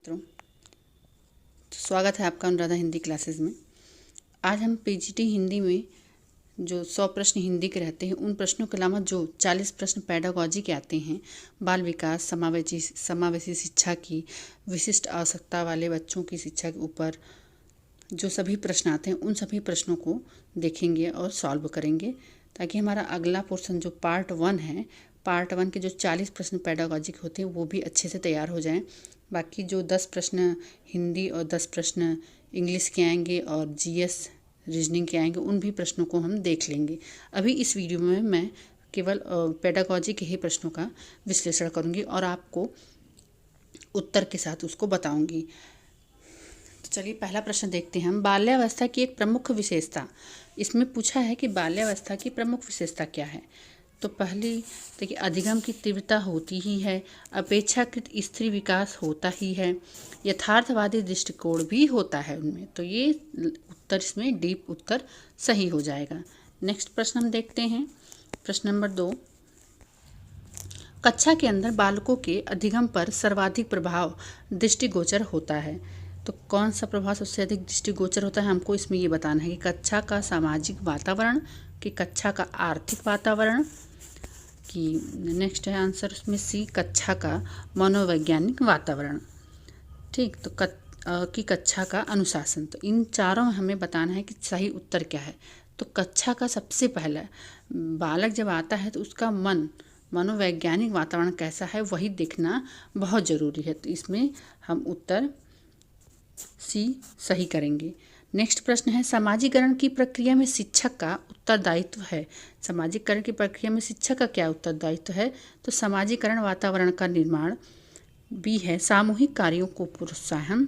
मित्रों, तो स्वागत है आपका अनुराधा हिंदी क्लासेस में। आज हम पीजीटी हिंदी में जो 100 प्रश्न हिंदी के रहते हैं उन प्रश्नों के अलावा जो 40 प्रश्न पेडागॉजी के आते हैं, बाल विकास, समावेशी शिक्षा की, विशिष्ट आवश्यकता वाले बच्चों की शिक्षा के ऊपर जो सभी प्रश्न आते हैं उन सभी प्रश्नों को देखेंगे और सॉल्व करेंगे, ताकि हमारा अगला पोर्शन जो पार्ट 1 है, पार्ट 1 के जो 40 प्रश्न पेडागॉजी के होते हैं वो भी अच्छे से तैयार हो जाएं। बाकी जो 10 प्रश्न हिंदी और 10 प्रश्न इंग्लिश के आएंगे और जीएस रीजनिंग के आएंगे, उन भी प्रश्नों को हम देख लेंगे। अभी इस वीडियो में मैं केवल पेडागॉजी के ही प्रश्नों का विश्लेषण करूंगी और आपको उत्तर के साथ उसको बताऊंगी। तो चलिए पहला प्रश्न देखते हैं हम। बाल्यावस्था की एक प्रमुख विशेषता, इसमें पूछा है कि बाल्यावस्था की प्रमुख विशेषता क्या है। तो पहली देखिए, अधिगम की तीव्रता होती ही है, अपेक्षाकृत स्थिर विकास होता ही है, यथार्थवादी दृष्टिकोण भी होता है उनमें। तो ये उत्तर, इसमें डीप उत्तर सही हो जाएगा। नेक्स्ट प्रश्न हम देखते हैं, प्रश्न नंबर 2। कक्षा के अंदर बालकों के अधिगम पर सर्वाधिक प्रभाव दृष्टिगोचर होता है। तो कौन सा प्रभाव सबसे अधिक दृष्टिगोचर होता है, हमको इसमें ये बताना है कि कक्षा का सामाजिक वातावरण, कि कक्षा का आर्थिक वातावरण, कि नेक्स्ट है आंसर उसमें सी, कक्षा का मनोवैज्ञानिक वातावरण। ठीक, तो कि कक्षा का अनुशासन। तो इन चारों में हमें बताना है कि सही उत्तर क्या है। तो कक्षा का सबसे पहला बालक जब आता है तो उसका मनोवैज्ञानिक वातावरण कैसा है वही देखना बहुत ज़रूरी है। तो इसमें हम उत्तर सी सही करेंगे। नेक्स्ट प्रश्न है, समाजीकरण की प्रक्रिया में शिक्षक का उत्तरदायित्व है। समाजीकरण की प्रक्रिया में शिक्षक का क्या उत्तरदायित्व है। तो समाजीकरण वातावरण का निर्माण, बी है सामूहिक कार्यों को प्रोत्साहन,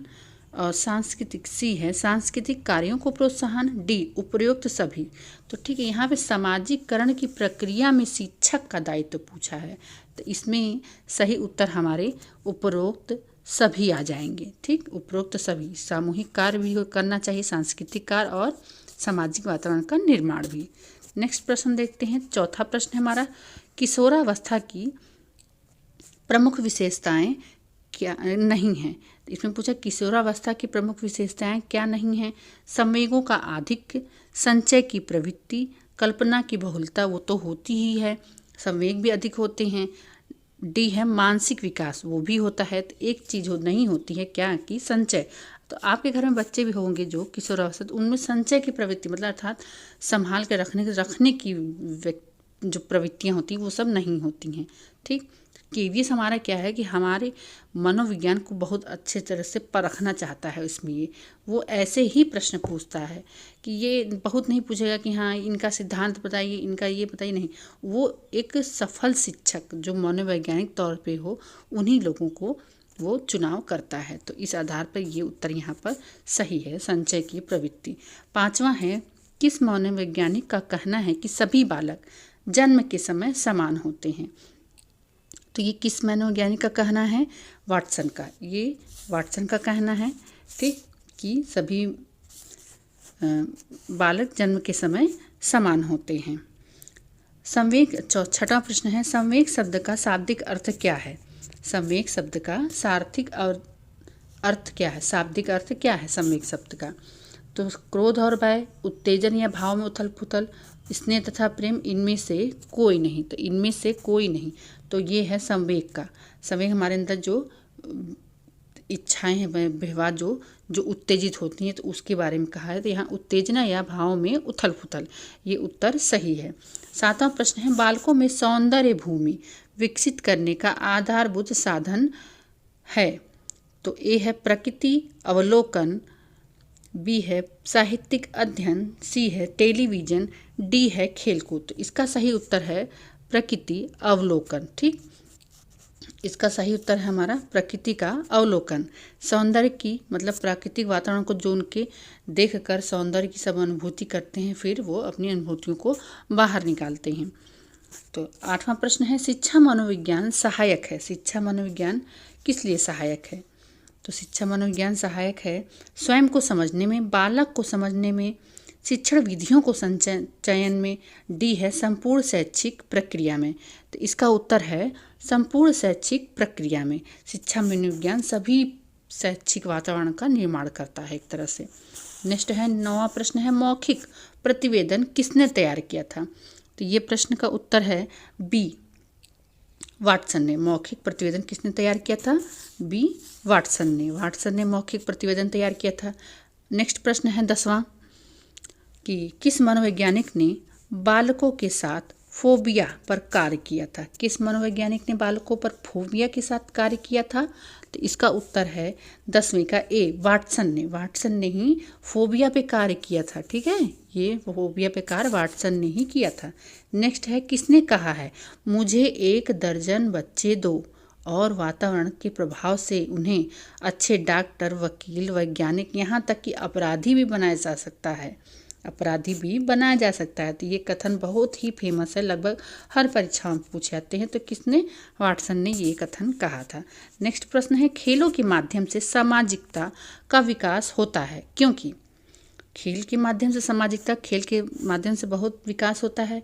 और सांस्कृतिक, सी है सांस्कृतिक कार्यों को प्रोत्साहन, डी उपरोक्त सभी। तो ठीक है, यहाँ पे समाजीकरण की प्रक्रिया में शिक्षक का दायित्व पूछा है, तो इसमें सही उत्तर हमारे उपरोक्त सभी आ जाएंगे। ठीक, उपरोक्त सभी, सामूहिक कार्य भी करना चाहिए, सांस्कृतिक कार्य और सामाजिक वातावरण का निर्माण भी। नेक्स्ट प्रश्न देखते हैं, चौथा प्रश्न हमारा, किशोरावस्था की प्रमुख विशेषताएं क्या नहीं हैं। इसमें पूछा किशोरावस्था की प्रमुख विशेषताएं क्या नहीं हैं। संवेगों का आधिक्य, संचय की प्रवृत्ति, कल्पना की बहुलता, वो तो होती ही है, संवेग भी अधिक होते हैं। डी है मानसिक विकास, वो भी होता है। तो एक चीज़ नहीं होती है, क्या, कि संचय। तो आपके घर में बच्चे भी होंगे जो किशोरावस्था, तो उनमें संचय की प्रवृत्ति मतलब अर्थात संभाल के रखने की जो प्रवृत्तियाँ होती हैं वो सब नहीं होती हैं। ठीक, केवीएस हमारा क्या है कि हमारे मनोविज्ञान को बहुत अच्छे तरह से परखना चाहता है। इसमें ये वो ऐसे ही प्रश्न पूछता है कि ये बहुत नहीं पूछेगा कि हाँ इनका सिद्धांत बताइए, इनका ये बताइए, नहीं। वो एक सफल शिक्षक जो मनोवैज्ञानिक तौर पे हो, उन्हीं लोगों को वो चुनाव करता है। तो इस आधार पर ये उत्तर यहाँ पर सही है, संचय की प्रवृत्ति। पांचवा है, किस मनोवैज्ञानिक का कहना है कि सभी बालक जन्म के समय समान होते हैं। तो ये किस मनोवैज्ञानिक का कहना है, वाटसन का। ये वाटसन का कहना है, ठीक, कि सभी बालक जन्म के समय समान होते हैं। संवेग, छठा प्रश्न है, संवेग शब्द का शाब्दिक अर्थ क्या है। संवेग शब्द का सार्थिक और अर्थ क्या है, शाब्दिक अर्थ क्या है संवेग शब्द का। तो क्रोध और भय, उत्तेजन या भाव में उथल पुथल, स्नेह तथा प्रेम, इनमें से कोई नहीं। तो इनमें से कोई नहीं, तो ये है संवेग का। संवेग हमारे अंदर जो इच्छाएं हैं, व्यवहार जो उत्तेजित होती हैं, तो उसके बारे में कहा है। तो यहाँ उत्तेजना या भाव में उथल पुथल, ये उत्तर सही है। सातवां प्रश्न है, बालकों में सौंदर्य भूमि विकसित करने का आधारभूत साधन है। तो ए है प्रकृति अवलोकन, बी है साहित्यिक अध्ययन, सी है टेलीविज़न, डी है खेलकूद। तो इसका सही उत्तर है प्रकृति अवलोकन। ठीक, इसका सही उत्तर है हमारा प्रकृति का अवलोकन। सौंदर्य की मतलब प्राकृतिक वातावरण को जो उनके देखकर सौंदर्य की सब अनुभूति करते हैं, फिर वो अपनी अनुभूतियों को बाहर निकालते हैं। तो आठवां प्रश्न है, शिक्षा मनोविज्ञान सहायक है। शिक्षा मनोविज्ञान किस लिए सहायक है। तो शिक्षा मनोविज्ञान सहायक है स्वयं को समझने में, बालक को समझने में, शिक्षण विधियों को चयन में, डी है संपूर्ण शैक्षिक प्रक्रिया में। तो इसका उत्तर है संपूर्ण शैक्षिक प्रक्रिया में। शिक्षा मनोविज्ञान सभी शैक्षिक वातावरण का निर्माण करता है एक तरह से। नेक्स्ट है 9वां प्रश्न है मौखिक प्रतिवेदन किसने तैयार किया था? तो ये प्रश्न का उत्तर है बी, वाटसन ने। मौखिक प्रतिवेदन किसने तैयार किया था? बी, वाटसन ने। वाटसन ने मौखिक प्रतिवेदन तैयार किया था। नेक्स्ट प्रश्न है 10वां कि किस मनोवैज्ञानिक ने बालकों के साथ फोबिया पर कार्य किया था? किस मनोवैज्ञानिक ने बालकों पर फोबिया के साथ कार्य किया था? तो इसका उत्तर है 10वीं का ए, वाटसन ने। वाटसन ने ही फोबिया पे कार्य किया था। ठीक है, ये फोबिया पे कार्य वाटसन ने ही किया था। नेक्स्ट है किसने कहा है मुझे 1 दर्जन बच्चे दो और वातावरण के प्रभाव से उन्हें अच्छे डॉक्टर, वकील, वैज्ञानिक, यहाँ तक कि अपराधी भी बनाया जा सकता है। अपराधी भी बनाया जा सकता है। तो ये कथन बहुत ही फेमस है, लगभग हर परीक्षाओं में पूछे जाते हैं। तो किसने? वाटसन ने ये कथन कहा था। नेक्स्ट प्रश्न है खेलों के माध्यम से सामाजिकता का विकास होता है क्योंकि? खेल के माध्यम से सामाजिकता, खेल के माध्यम से बहुत विकास होता है।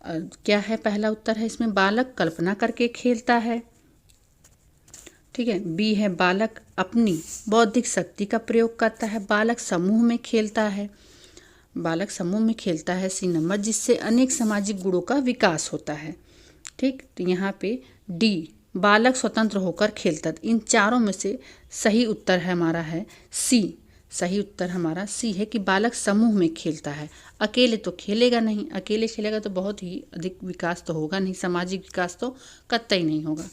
क्या है? पहला उत्तर है इसमें बालक कल्पना करके खेलता है। ठीक है, बी है बालक अपनी बौद्धिक शक्ति का प्रयोग करता है। बालक समूह में खेलता है। बालक समूह में खेलता है। सी नंबर, जिससे अनेक सामाजिक गुणों का विकास होता है। ठीक, तो यहाँ पे डी, बालक स्वतंत्र होकर खेलता है। इन चारों में से सही उत्तर है हमारा है सी। सही उत्तर हमारा सी है कि बालक समूह में खेलता है। अकेले तो खेलेगा नहीं, अकेले खेलेगा तो बहुत ही अधिक विकास तो होगा नहीं, सामाजिक विकास तो कतई नहीं होगा।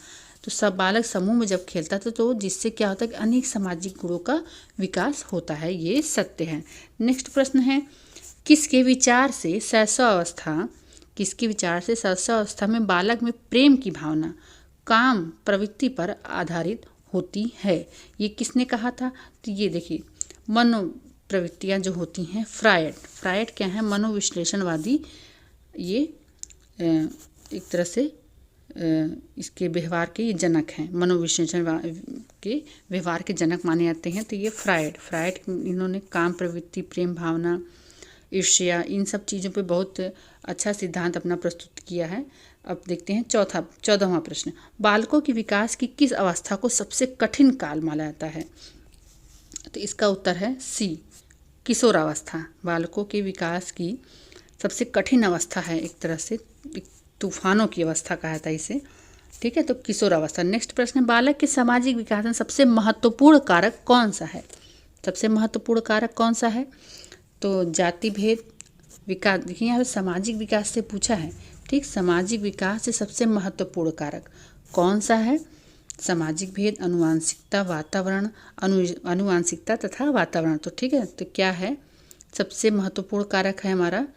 तो सब बालक समूह में जब खेलता था तो जिससे क्या होता है कि अनेक सामाजिक गुणों का विकास होता है। ये सत्य है। नेक्स्ट प्रश्न है किसके विचार से शैशवावस्था में बालक में प्रेम की भावना काम प्रवृत्ति पर आधारित होती है? ये किसने कहा था? तो ये देखिए मनोप्रवृत्तियाँ जो होती हैं, फ्रायड क्या है? मनोविश्लेषणवादी। ये एक तरह से इसके व्यवहार के ये जनक हैं, मनोविश्लेषण के व्यवहार के जनक माने जाते हैं। तो ये फ्रायड इन्होंने काम प्रवृत्ति, प्रेम भावना, ईर्ष्या, इन सब चीज़ों पे बहुत अच्छा सिद्धांत अपना प्रस्तुत किया है। अब देखते हैं 14वां प्रश्न, बालकों के विकास की किस अवस्था को सबसे कठिन काल माना जाता है? तो इसका उत्तर है सी, किशोरावस्था। बालकों के विकास की सबसे कठिन अवस्था है, एक तरह से तूफानों की अवस्था कहा जाता है इसे। ठीक है, तो किशोरावस्था। नेक्स्ट प्रश्न है बालक के सामाजिक विकास में सबसे महत्वपूर्ण कारक कौन सा है? सबसे महत्वपूर्ण कारक कौन सा है? तो जाति भेद विकास। देखिए यहाँ पे सामाजिक विकास से पूछा है। ठीक, सामाजिक विकास से सबसे महत्वपूर्ण कारक कौन सा है? सामाजिक भेद, अनुवांशिकता, वातावरण, अनुवांशिकता तथा वातावरण। तो ठीक है, तो क्या है सबसे महत्वपूर्ण कारक? है हमारा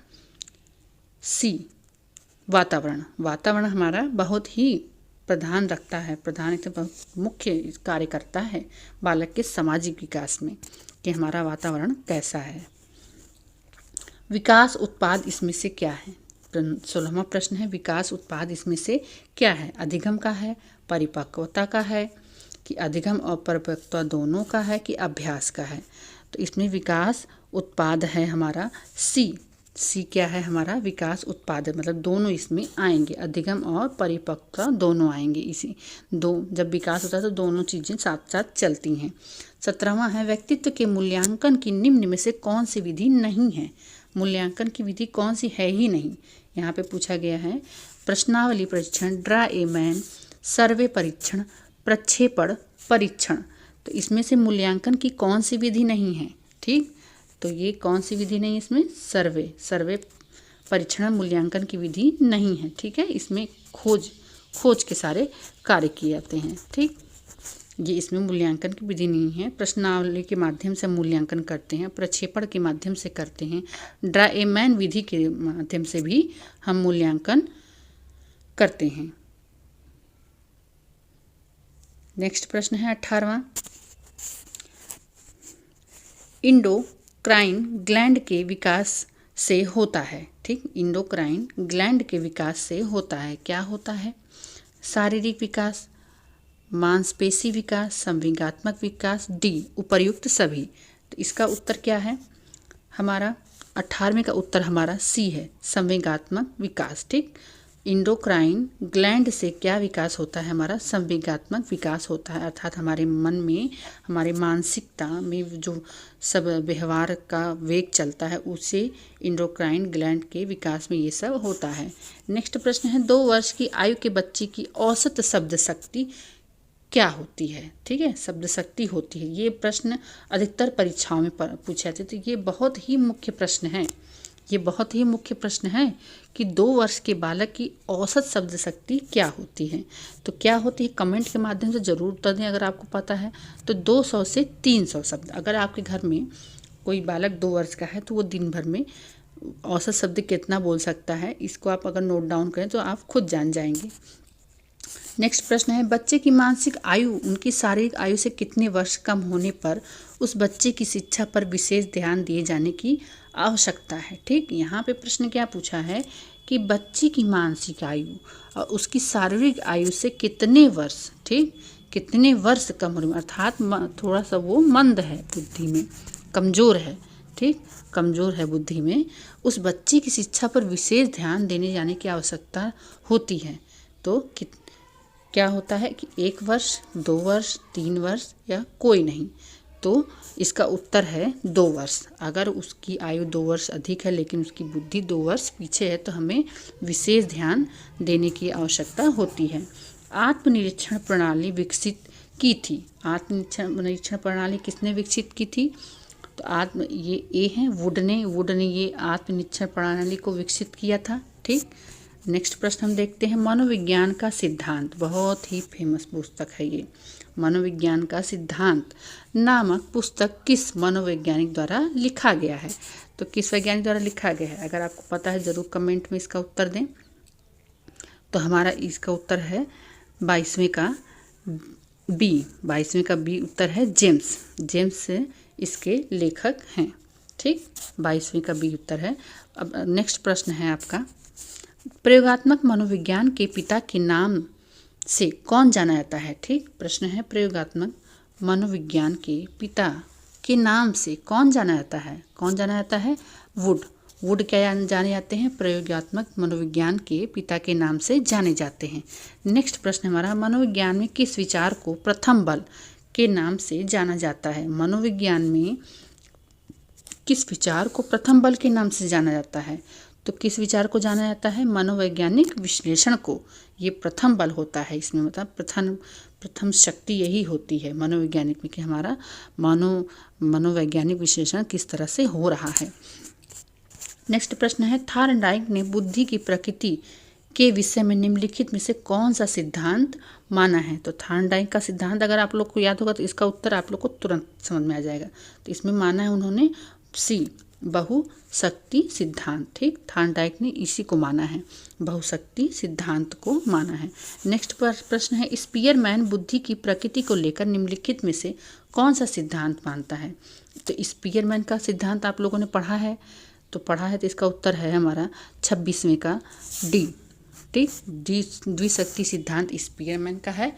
सी, वातावरण। वातावरण हमारा बहुत ही प्रधान रखता है, प्रधान बहुत मुख्य कार्य करता है बालक के सामाजिक विकास में कि हमारा वातावरण कैसा है। विकास उत्पाद इसमें से क्या है? 16वां प्रश्न है विकास उत्पाद इसमें से क्या है? अधिगम का है, परिपक्वता का है, कि अधिगम और परिपक्वता दोनों का है, कि अभ्यास का है? तो इसमें विकास उत्पाद है हमारा सी क्या है हमारा? विकास उत्पाद है, मतलब दोनों इसमें आएंगे, अधिगम और परिपक्वता दोनों आएंगे। इसी जब विकास होता है तो दोनों चीज़ें साथ साथ चलती हैं। 17वां है व्यक्तित्व के मूल्यांकन की निम्न में से कौन सी विधि नहीं है? मूल्यांकन की विधि कौन सी है ही नहीं? यहाँ पे पूछा गया है प्रश्नावली परीक्षण, ड्रा ए मैन, सर्वे परीक्षण, प्रक्षेपण परीक्षण। तो इसमें से मूल्यांकन की कौन सी विधि नहीं है? ठीक, तो ये कौन सी विधि नहीं? इसमें सर्वे परीक्षण मूल्यांकन की विधि नहीं है। ठीक है, इसमें खोज के सारे कार्य किए जाते हैं। ठीक, ये इसमें मूल्यांकन की विधि नहीं है। प्रश्नावली के माध्यम से मूल्यांकन करते हैं, प्रक्षेपण के माध्यम से करते हैं, ड्रा ए मैन विधि के माध्यम से भी हम मूल्यांकन करते हैं। नेक्स्ट प्रश्न है 18वां, इंडोक्राइन ग्लैंड के विकास से होता है। ठीक, इंडोक्राइन ग्लैंड के विकास से होता है। क्या होता है? शारीरिक विकास, मांसपेशी विकास, संवेगात्मक विकास, डी उपर्युक्त सभी। तो इसका उत्तर क्या है हमारा? 18वें का उत्तर हमारा सी है, संवेगात्मक विकास। ठीक, इंडोक्राइन ग्लैंड से क्या विकास होता है? हमारा संवेगात्मक विकास होता है, अर्थात हमारे मन में, हमारे मानसिकता में जो सब व्यवहार का वेग चलता है उसे इंडोक्राइन ग्लैंड के विकास में ये सब होता है। नेक्स्ट प्रश्न है 2 वर्ष की आयु के बच्चे की औसत शब्द शक्ति क्या होती है? ठीक है, शब्द शक्ति होती है। ये प्रश्न अधिकतर परीक्षाओं में पूछे जाते, तो ये बहुत ही मुख्य प्रश्न है। ये बहुत ही मुख्य प्रश्न है कि 2 वर्ष के बालक की औसत शब्द शक्ति क्या होती है? तो क्या होती है, कमेंट के माध्यम से ज़रूर उत्तर दें अगर आपको पता है। तो 200 से 300 शब्द। अगर आपके घर में कोई बालक 2 वर्ष का है तो वो दिन भर में औसत शब्द कितना बोल सकता है, इसको आप अगर नोट डाउन करें तो आप खुद जान जाएंगे। नेक्स्ट प्रश्न है बच्चे की मानसिक आयु उनकी शारीरिक आयु से कितने वर्ष कम होने पर उस बच्चे की शिक्षा पर विशेष ध्यान दिए जाने की आवश्यकता है? ठीक, यहाँ पे प्रश्न क्या पूछा है कि बच्चे की मानसिक आयु और उसकी शारीरिक आयु से कितने वर्ष, ठीक, कितने वर्ष कम होने, अर्थात थोड़ा सा वो मंद है बुद्धि में, कमज़ोर है, ठीक, कमज़ोर है बुद्धि में, उस बच्चे की शिक्षा पर विशेष ध्यान देने जाने की आवश्यकता होती है। तो क्या होता है कि 1 वर्ष, 2 वर्ष, 3 वर्ष या कोई नहीं? तो इसका उत्तर है 2 वर्ष। अगर उसकी आयु 2 वर्ष अधिक है लेकिन उसकी बुद्धि 2 वर्ष पीछे है तो हमें विशेष ध्यान देने की आवश्यकता होती है। आत्मनिरीक्षण प्रणाली विकसित की थी। आत्मनिरीक्षण प्रणाली किसने विकसित की थी? तो ये ए है, वुड ने ये आत्मनिरीक्षण प्रणाली को विकसित किया था। ठीक, नेक्स्ट प्रश्न हम देखते हैं मनोविज्ञान का सिद्धांत। बहुत ही फेमस पुस्तक है ये। मनोविज्ञान का सिद्धांत नामक पुस्तक किस मनोवैज्ञानिक द्वारा लिखा गया है? तो किस वैज्ञानिक द्वारा लिखा गया है अगर आपको पता है ज़रूर कमेंट में इसका उत्तर दें। तो हमारा इसका उत्तर है 22वें का बी उत्तर है जेम्स इसके लेखक हैं। ठीक, 22वें का बी उत्तर है। अब नेक्स्ट प्रश्न है आपका प्रयोगात्मक मनोविज्ञान के पिता के नाम से कौन जाना जाता है? ठीक, प्रश्न है प्रयोगात्मक मनोविज्ञान के पिता के नाम से कौन जाना जाता है? कौन जाना जाता है? वुड क्या जाने जाते हैं? प्रयोगात्मक मनोविज्ञान के पिता के नाम से जाने जाते हैं। नेक्स्ट प्रश्न हमारा मनोविज्ञान में किस विचार को प्रथम बल के नाम से जाना जाता है? मनोविज्ञान में किस विचार को प्रथम बल के नाम से जाना जाता है? तो किस विचार को जाना जाता है? मनोवैज्ञानिक विश्लेषण को। ये प्रथम बल होता है इसमें, मतलब प्रथम शक्ति यही होती है मनोवैज्ञानिक में कि हमारा मनोवैज्ञानिक विश्लेषण किस तरह से हो रहा है। नेक्स्ट प्रश्न है थार्नडाइक ने बुद्धि की प्रकृति के विषय में निम्नलिखित में से कौन सा सिद्धांत माना है? तो थार्नडाइक का सिद्धांत अगर आप लोग को याद होगा तो इसका उत्तर आप लोग को तुरंत समझ में आ जाएगा। तो इसमें माना है उन्होंने बहुशक्ति सिद्धांत। ठीक, थार्नडाइक ने इसी को माना है, बहुशक्ति सिद्धांत को माना है। नेक्स्ट प्रश्न है स्पीयरमैन बुद्धि की प्रकृति को लेकर निम्नलिखित में से कौन सा सिद्धांत मानता है? तो स्पीयरमैन का सिद्धांत आप लोगों ने पढ़ा है तो इसका उत्तर है हमारा 26वें का डी। ठीक, द्विशक्ति सिद्धांत स्पीयरमैन का है,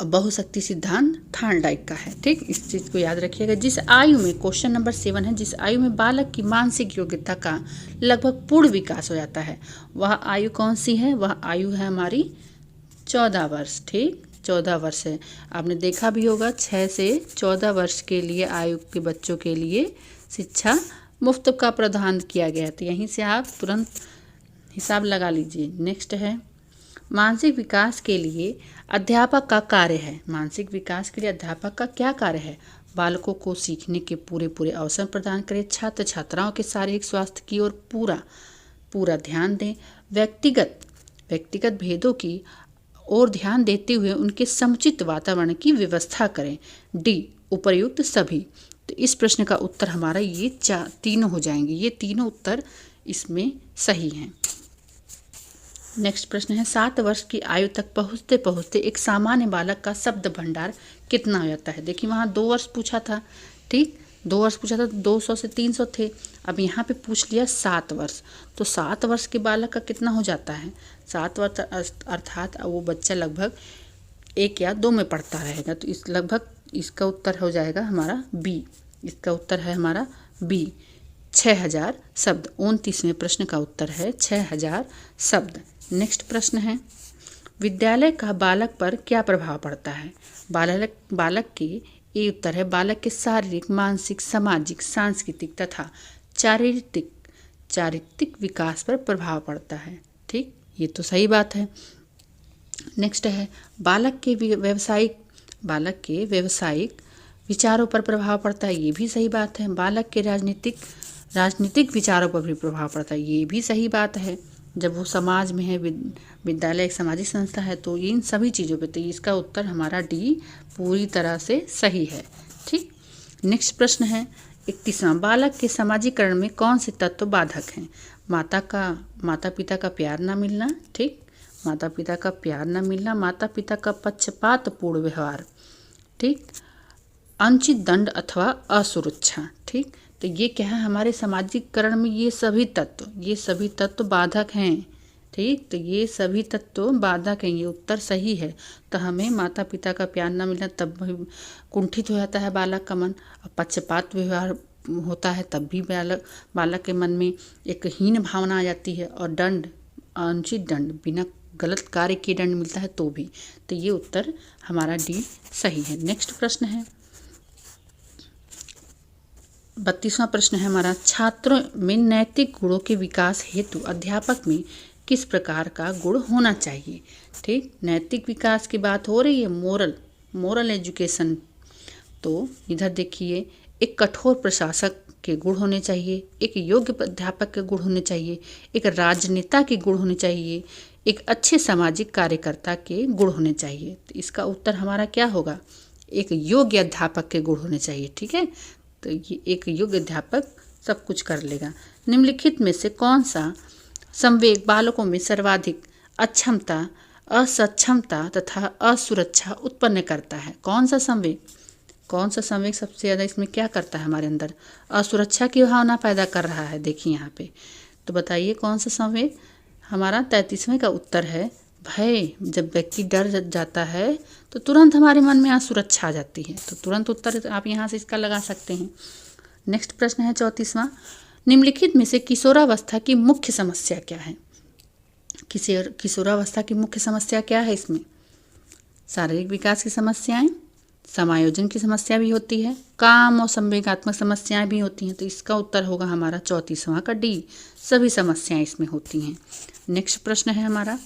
बहुशक्ति सिद्धांत थार्नडाइक का है। ठीक, इस चीज़ को याद रखिएगा। जिस आयु में, क्वेश्चन नंबर 7 है, जिस आयु में बालक की मानसिक योग्यता का लगभग पूर्ण विकास हो जाता है वह आयु कौन सी है? वह आयु है हमारी 14 वर्ष। ठीक, 14 वर्ष है। आपने देखा भी होगा 6 से 14 वर्ष के लिए आयु के बच्चों के लिए शिक्षा मुफ्त का प्रावधान किया गया है। तो यहीं से आप तुरंत हिसाब लगा लीजिए। नेक्स्ट है मानसिक विकास के लिए अध्यापक का कार्य है। मानसिक विकास के लिए अध्यापक का क्या कार्य है? बालकों को सीखने के पूरे अवसर प्रदान करें, छात्र छात्राओं के शारीरिक स्वास्थ्य की ओर पूरा ध्यान दें, व्यक्तिगत भेदों की ओर ध्यान देते हुए उनके समुचित वातावरण की व्यवस्था करें। डी उपर्युक्त सभी। तो इस प्रश्न का उत्तर हमारा ये तीनों हो जाएंगे। ये तीनों उत्तर इसमें सही हैं। नेक्स्ट प्रश्न है 7 वर्ष की आयु तक पहुँचते पहुँचते एक सामान्य बालक का शब्द भंडार कितना हो जाता है? देखिए वहाँ 2 वर्ष पूछा था। ठीक, 2 वर्ष पूछा था, 200 से 300 थे। अब यहाँ पे पूछ लिया 7 वर्ष, तो 7 वर्ष के बालक का कितना हो जाता है? 7 वर्ष अर्थात वो बच्चा लगभग 1 या 2 में पढ़ता रहेगा। तो इसका उत्तर हो जाएगा हमारा बी। इसका उत्तर है हमारा बी, 6000 शब्द। 29वें प्रश्न का उत्तर है 6000 शब्द। नेक्स्ट प्रश्न है, विद्यालय का बालक पर क्या प्रभाव पड़ता है? बालक के, ये उत्तर है, बालक के शारीरिक, मानसिक, सामाजिक, सांस्कृतिक तथा चारित्रिक विकास पर प्रभाव पड़ता है। ठीक, ये तो सही बात है। नेक्स्ट है, बालक के व्यवसायिक विचारों पर प्रभाव पड़ता है। ये भी सही बात है। बालक के राजनीतिक विचारों पर भी प्रभाव पड़ता है। ये भी सही बात है। जब वो समाज में है, विद्यालय एक सामाजिक संस्था है, तो इन सभी चीज़ों पे, तो इसका उत्तर हमारा डी पूरी तरह से सही है। ठीक, नेक्स्ट प्रश्न है 31वां, बालक के सामाजिकरण में कौन से तत्व बाधक हैं? माता पिता का प्यार न मिलना। ठीक, माता पिता का प्यार न मिलना, माता पिता का पक्षपातपूर्ण व्यवहार। ठीक, अनुचित दंड अथवा असुरक्षा। ठीक, तो ये क्या है, हमारे सामाजिकरण में ये सभी तत्व बाधक हैं। ठीक, तो ये सभी तत्व बाधक हैं, ये उत्तर सही है। तो हमें माता पिता का प्यार न मिलना, तब भी कुंठित हो जाता है बालक का मन, और पक्षपात व्यवहार होता है, तब भी बालक के मन में एक हीन भावना आ जाती है, और अनुचित दंड, बिना गलत कार्य के दंड मिलता है तो भी। तो ये उत्तर हमारा डी सही है। नेक्स्ट प्रश्न है 32वां प्रश्न है हमारा, छात्रों में नैतिक गुणों के विकास हेतु अध्यापक में किस प्रकार का गुण होना चाहिए? ठीक, नैतिक विकास की बात हो रही है, मोरल एजुकेशन। तो इधर देखिए, एक कठोर प्रशासक के गुण होने चाहिए, एक योग्य अध्यापक के गुण होने चाहिए, एक राजनेता के गुण होने चाहिए, एक अच्छे सामाजिक कार्यकर्ता के गुण होने चाहिए। तो इसका उत्तर हमारा क्या होगा? एक योग्य अध्यापक के गुण होने चाहिए। ठीक है, तो ये एक योग्य अध्यापक सब कुछ कर लेगा। निम्नलिखित में से कौन सा संवेग बालकों में सर्वाधिक अक्षमता, असक्षमता तथा असुरक्षा उत्पन्न करता है? कौन सा संवेग सबसे ज़्यादा इसमें क्या करता है? हमारे अंदर असुरक्षा की भावना पैदा कर रहा है। देखिए यहाँ पे, तो बताइए कौन सा संवेग? हमारा 33वें का उत्तर है भय। जब व्यक्ति डर जाता है तो तुरंत हमारे मन में असुरक्षा आ जाती है। तो तुरंत उत्तर आप यहाँ से इसका लगा सकते हैं। नेक्स्ट प्रश्न है 34वां, निम्नलिखित में से किशोरावस्था की मुख्य समस्या क्या है? किशोरावस्था की मुख्य समस्या क्या है? इसमें शारीरिक विकास की समस्याएं, समायोजन की समस्या भी होती है, काम और संवेगात्मक समस्याएं भी होती हैं। तो इसका उत्तर होगा हमारा 34वां का डी, सभी समस्याएं इसमें होती हैं। नेक्स्ट प्रश्न है हमारा,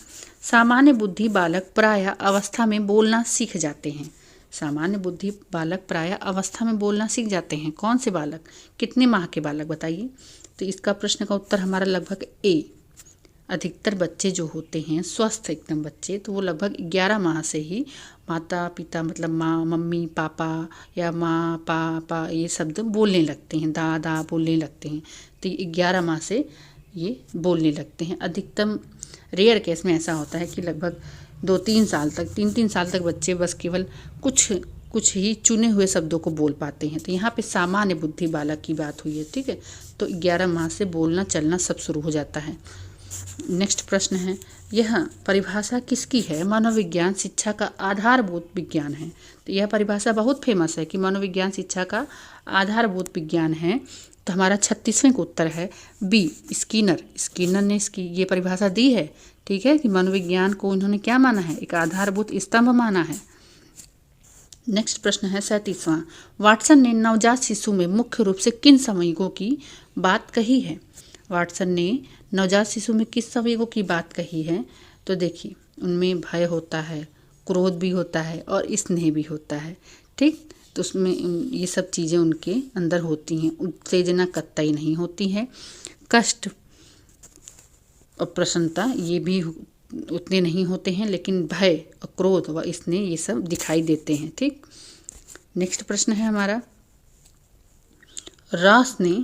सामान्य बुद्धि बालक प्रायः अवस्था में बोलना सीख जाते हैं। सामान्य बुद्धि बालक प्रायः अवस्था में बोलना सीख जाते हैं। कौन से बालक? कितने माह के बालक बताइए? तो इसका प्रश्न का उत्तर हमारा लगभग ए। अधिकतर बच्चे जो होते हैं स्वस्थ एकदम बच्चे, तो वो लगभग 11 माह से ही माता पिता, मतलब माँ, मम्मी, पापा या माँ, पापा, ये शब्द बोलने लगते हैं, दादा बोलने लगते हैं। तो 11 माह से ये बोलने लगते हैं। अधिकतम रेयर केस में ऐसा होता है कि लगभग 2-3 साल तक, 3-3 साल तक बच्चे बस केवल कुछ ही चुने हुए शब्दों को बोल पाते हैं। तो यहाँ पे सामान्य बुद्धि बालक की बात हुई है। ठीक है, तो 11 माह से बोलना चलना सब शुरू हो जाता है। नेक्स्ट प्रश्न है, यह परिभाषा किसकी है? मनोविज्ञान शिक्षा का आधारभूत विज्ञान है। तो यह परिभाषा बहुत फेमस है कि मनोविज्ञान शिक्षा का आधारभूत विज्ञान है। तो हमारा 36वें का उत्तर है बी, स्किनर ने इसकी ये परिभाषा दी है। ठीक है, कि मनोविज्ञान को उन्होंने क्या माना है? एक आधारभूत स्तंभ माना है। नेक्स्ट प्रश्न है 37वां, वाटसन ने नवजात शिशु में मुख्य रूप से किन संवेगों की बात कही है? वाटसन ने नवजात शिशु में किस संवेगों की बात कही है? तो देखिए, उनमें भय होता है, क्रोध भी होता है और स्नेह भी होता है। ठीक, तो उसमें ये सब चीज़ें उनके अंदर होती हैं। उत्तेजना कतई नहीं होती है, कष्ट और प्रसन्नता ये भी उतने नहीं होते हैं, लेकिन भय और क्रोध व स्नेह ये सब दिखाई देते हैं। ठीक, नेक्स्ट प्रश्न है हमारा, रॉस ने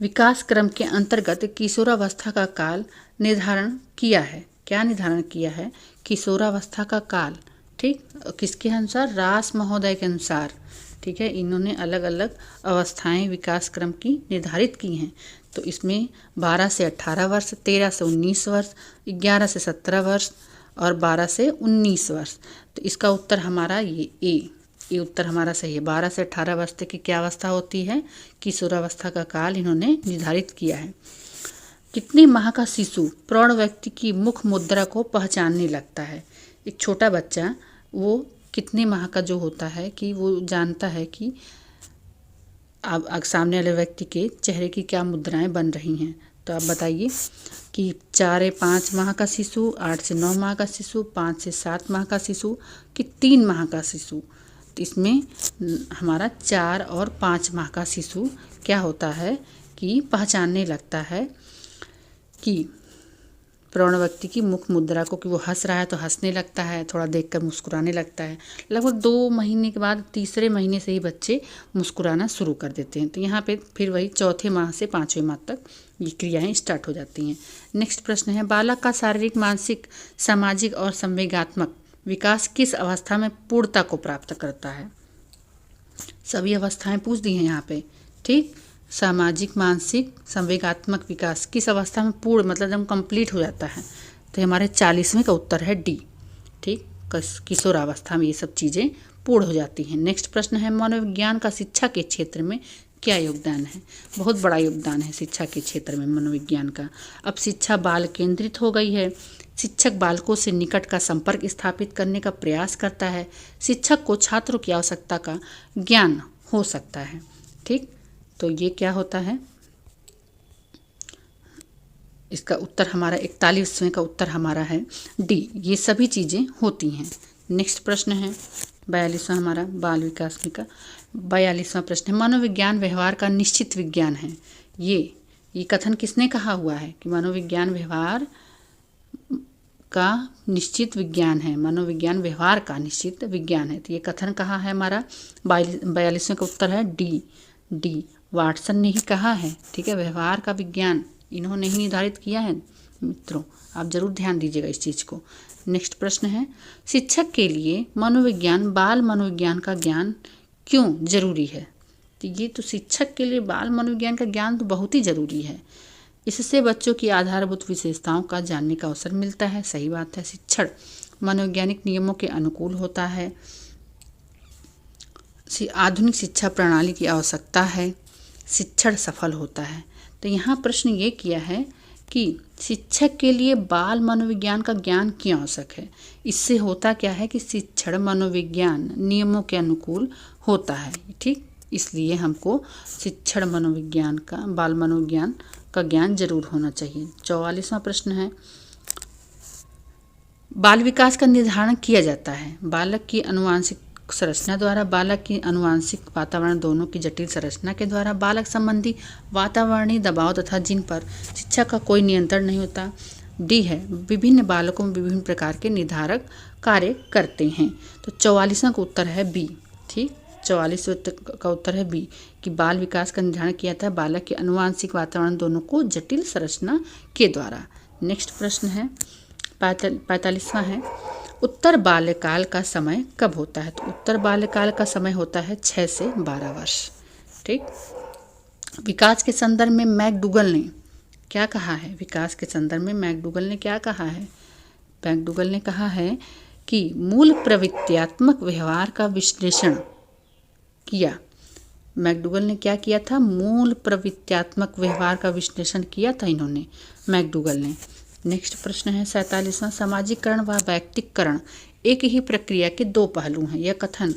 विकास क्रम के अंतर्गत किशोरावस्था का काल निर्धारण किया है। क्या निर्धारण किया है? किशोरावस्था का काल। ठीक, किसके अनुसार? रास महोदय के अनुसार। ठीक है, इन्होंने अलग अलग अवस्थाएं विकास क्रम की निर्धारित की हैं। तो इसमें 12 से 18 वर्ष, 13 से 19 वर्ष, 11 से 17 वर्ष और 12 से 19 वर्ष। तो इसका उत्तर हमारा ये ए, ये उत्तर हमारा सही है। 12 से 18 अवस्था की क्या अवस्था होती है? किशोरावस्था का काल इन्होंने निर्धारित किया है। कितने माह का शिशु प्रौढ़ व्यक्ति की मुख मुद्रा को पहचानने लगता है? एक छोटा बच्चा वो कितने माह का जो होता है कि वो जानता है कि अब सामने वाले व्यक्ति के चेहरे की क्या मुद्राएं बन रही हैं। तो आप बताइए कि 4 या 5 माह का शिशु, 8 से 9 माह का शिशु, 5 से 7 माह का शिशु कि 3 माह का शिशु? तो इसमें हमारा 4 और 5 माह का शिशु क्या होता है कि पहचानने लगता है कि प्रौढ़ व्यक्ति की मुख मुद्रा को, कि वो हंस रहा है तो हंसने लगता है, थोड़ा देखकर मुस्कुराने लगता है। लगभग 2 महीने के बाद तीसरे महीने से ही बच्चे मुस्कुराना शुरू कर देते हैं। तो यहाँ पे फिर वही चौथे माह से 5वें माह तक ये क्रियाएं स्टार्ट हो जाती हैं। नेक्स्ट प्रश्न है, बालक का शारीरिक, मानसिक, सामाजिक और संवेगात्मक विकास किस अवस्था में पूर्णता को प्राप्त करता है? सभी अवस्थाएं पूछ दी हैं यहाँ पे, ठीक। सामाजिक, मानसिक, संवेगात्मक विकास किस अवस्था में पूर्ण, मतलब जब कंप्लीट हो जाता है, तो हमारे 40वें का उत्तर है डी, ठीक। किशोरावस्था में ये सब चीज़ें पूर्ण हो जाती हैं। नेक्स्ट प्रश्न है, मनोविज्ञान का शिक्षा के क्षेत्र में क्या योगदान है? बहुत बड़ा योगदान है शिक्षा के क्षेत्र में मनोविज्ञान का। अब शिक्षा बाल केंद्रित हो गई है। शिक्षक बालकों से निकट का संपर्क स्थापित करने का प्रयास करता है। शिक्षक को छात्रों की आवश्यकता का ज्ञान हो सकता है, ठीक। तो ये क्या होता है? इसका उत्तर हमारा 41वें का उत्तर हमारा है डी, ये सभी चीज़ें होती हैं। नेक्स्ट प्रश्न है 42वां हमारा बाल विकास में का 42वां प्रश्न है, मनोविज्ञान व्यवहार का निश्चित विज्ञान है। ये कथन किसने कहा हुआ है कि मनोविज्ञान व्यवहार का निश्चित विज्ञान है? मनोविज्ञान व्यवहार का निश्चित विज्ञान है। तो ये कथन कहा है हमारा 42वें का उत्तर है डी, वाटसन ने ही कहा है, ठीक है। व्यवहार का विज्ञान इन्होंने ही निर्धारित किया है मित्रों, आप जरूर ध्यान दीजिएगा इस चीज़ को। नेक्स्ट प्रश्न है, शिक्षक के लिए मनोविज्ञान, बाल मनोविज्ञान का ज्ञान क्यों जरूरी है? तो ये तो शिक्षक के लिए बाल मनोविज्ञान का ज्ञान तो बहुत ही जरूरी है। इससे बच्चों की आधारभूत विशेषताओं का जानने का अवसर मिलता है। सही बात है। शिक्षण मनोवैज्ञानिक नियमों के अनुकूल होता है। आधुनिक शिक्षा प्रणाली की आवश्यकता है। शिक्षण सफल होता है। तो यहाँ प्रश्न ये किया है कि शिक्षक के लिए बाल मनोविज्ञान का ज्ञान क्यों आवश्यक है? इससे होता क्या है कि शिक्षण मनोविज्ञान नियमों के अनुकूल होता है, ठीक। इसलिए हमको शिक्षण मनोविज्ञान का, बाल मनोविज्ञान का ज्ञान जरूर होना चाहिए। 44वां प्रश्न है, बाल विकास का निर्धारण किया जाता है बालक की अनुवांशिक संरचना द्वारा, बालक की अनुवांशिक वातावरण दोनों की जटिल संरचना के द्वारा, बालक संबंधी वातावरणीय दबाव तथा जिन पर शिक्षा का कोई नियंत्रण नहीं होता। डी है, विभिन्न बालकों में विभिन्न प्रकार के निर्धारक कार्य करते हैं। तो 44वां का उत्तर है बी, ठीक। 44वें का उत्तर है बी कि बाल विकास का निर्धारण किया जाता है बालक के अनुवांशिक वातावरण दोनों को जटिल संरचना के द्वारा। नेक्स्ट प्रश्न है 45वां है, उत्तर बाल्यकाल का समय कब होता है? तो उत्तर बाल्यकाल का समय होता है 6 से 12 वर्ष, ठीक। विकास के संदर्भ में मैकडूगल ने क्या कहा है? विकास के संदर्भ में मैकडूगल ने क्या कहा है? मैकडूगल ने कहा है कि मूल प्रवृत्त्यात्मक व्यवहार का विश्लेषण किया। मैकडूगल ने क्या किया था? मूल प्रवृत्त्यात्मक व्यवहार का विश्लेषण किया था इन्होंने, मैकडूगल ने। नेक्स्ट प्रश्न है 47वां, सामाजिकरण व वैयक्तिकरण एक ही प्रक्रिया के दो पहलू हैं। यह कथन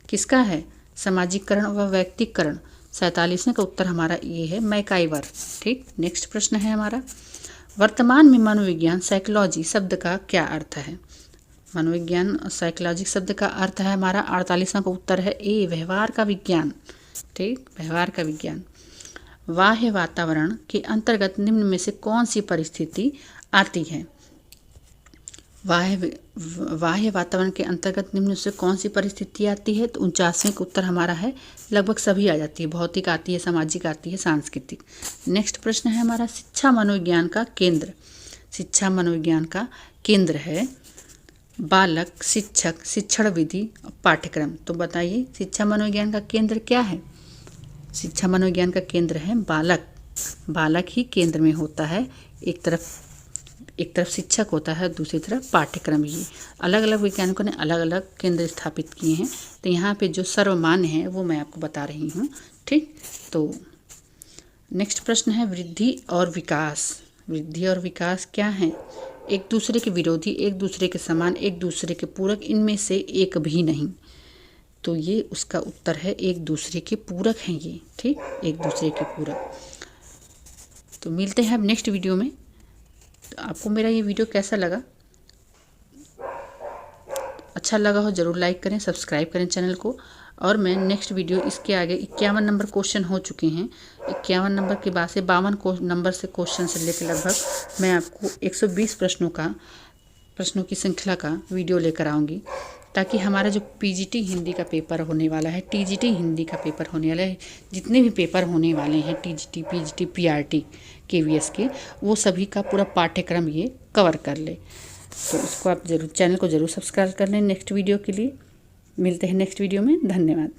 किसका है? सामाजिकरण व वैयक्तिकरण। 47वें का उत्तर हमारा ये है मैकाइवर, ठीक। नेक्स्ट प्रश्न है हमारा, वर्तमान में मनोविज्ञान साइकोलॉजी शब्द का क्या अर्थ है? मनोविज्ञान साइकोलॉजी शब्द का अर्थ है हमारा 48वां का उत्तर है ए, व्यवहार का विज्ञान, ठीक। व्यवहार का विज्ञान। बाह्य वातावरण के अंतर्गत निम्न में से कौन सी परिस्थिति आती है? बाह्य वातावरण के अंतर्गत निम्न से कौन सी परिस्थिति आती है? तो 49वें का उत्तर हमारा है लगभग सभी आ जाती है। भौतिक आती है, सामाजिक आती है, सांस्कृतिक। नेक्स्ट प्रश्न है हमारा, शिक्षा मनोविज्ञान का केंद्र। शिक्षा मनोविज्ञान का केंद्र है बालक, शिक्षक, शिक्षण विधि, पाठ्यक्रम। तो बताइए शिक्षा मनोविज्ञान का केंद्र क्या है? शिक्षा मनोविज्ञान का केंद्र है बालक। बालक ही केंद्र में होता है। एक तरफ एक तरफ शिक्षक होता है, दूसरी तरफ पाठ्यक्रम। ये अलग अलग वैज्ञानिकों ने अलग अलग केंद्र स्थापित किए हैं। तो यहाँ पे जो सर्वमान्य है वो मैं आपको बता रही हूँ। ठीक, तो नेक्स्ट प्रश्न है वृद्धि और विकास। वृद्धि और विकास क्या है? एक दूसरे के विरोधी, एक दूसरे के समान, एक दूसरे के पूरक, इनमें से एक भी नहीं। तो ये उसका उत्तर है, एक दूसरे के पूरक हैं ये। ठीक, एक दूसरे के पूरक। तो मिलते हैं अब नेक्स्ट वीडियो में। तो आपको मेरा ये वीडियो कैसा लगा? अच्छा लगा हो ज़रूर लाइक करें, सब्सक्राइब करें चैनल को। और मैं नेक्स्ट वीडियो इसके आगे 51 नंबर क्वेश्चन हो चुके हैं। 51 नंबर के बाद से 52 नंबर से क्वेश्चन से लेकर लगभग मैं आपको 120 प्रश्नों की श्रृंखला का वीडियो लेकर आऊँगी, ताकि हमारा जो पीजीटी हिंदी का पेपर होने वाला है, टीजीटी हिंदी का पेपर होने वाला है, जितने भी पेपर होने वाले हैं टीजीटी, पीजीटी, पीआरटी, केवीएस के, वो सभी का पूरा पाठ्यक्रम ये कवर कर ले। तो इसको आप जरूर, चैनल को ज़रूर सब्सक्राइब कर लें नेक्स्ट वीडियो के लिए। मिलते हैं नेक्स्ट वीडियो में। धन्यवाद।